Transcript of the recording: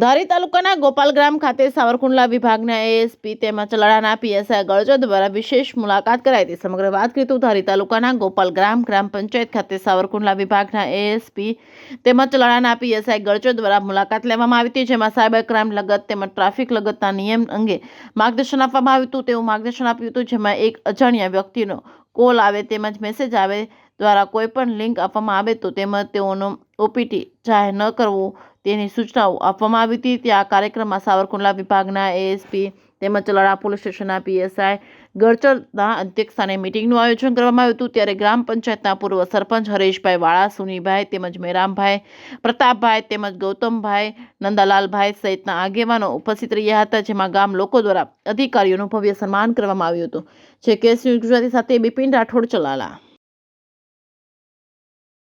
ધારી તાલુકાના ગોપાલગ્રામ ખાતે સાવરકુંડલા વિભાગના એએસપી તેમજ ચલાળાના પીએસઆઈ ગળજો દ્વારા વિશેષ મુલાકાત કરાઈ હતી। સમગ્ર વાત કરીએ તો ધારી તાલુકાના ગોપાલગ્રામ ગ્રામ પંચાયત ખાતે સાવરકુંડલા વિભાગના એએસપી તેમજ ચલાળાના પીએસઆઈ ગળજો દ્વારા મુલાકાત લેવામાં આવી હતી, જેમાં સાયબર ક્રાઇમ લગત તેમજ ટ્રાફિક લગતના નિયમ અંગે માર્ગદર્શન આપવામાં આવ્યું હતું। તેવું માર્ગદર્શન આપ્યું હતું, જેમાં એક અજાણ્યા વ્યક્તિનો કોલ આવે તેમજ મેસેજ આવે દ્વારા કોઈ પણ લિંક આપવામાં આવે તો તેમજ તેઓનો ઓપીટી જાહેર ન કરવું તેની સૂચનાઓ આપવામાં આવી હતી। ત્યાં કાર્યક્રમમાં સાવરકુંડલા વિભાગના એએસપી તેમજ ચલાળા પોલીસ સ્ટેશનના પીએસઆઈ ગળચરના અધ્યક્ષસ્થાને મિટિંગનું આયોજન કરવામાં આવ્યું હતું। ત્યારે ગ્રામ પંચાયતના પૂર્વ સરપંચ હરેશભાઈ વાળા, સુનીભાઈ તેમજ મેરામભાઈ, પ્રતાપભાઈ તેમજ ગૌતમભાઈ, નંદાલાલભાઈ સહિતના આગેવાનો ઉપસ્થિત રહ્યા હતા, જેમાં ગામ લોકો દ્વારા અધિકારીઓનું ભવ્ય સન્માન કરવામાં આવ્યું હતું। જે કેસ ન્યૂઝ ગુજરાતી સાથે બિપિન રાઠોડ, ચલાળા।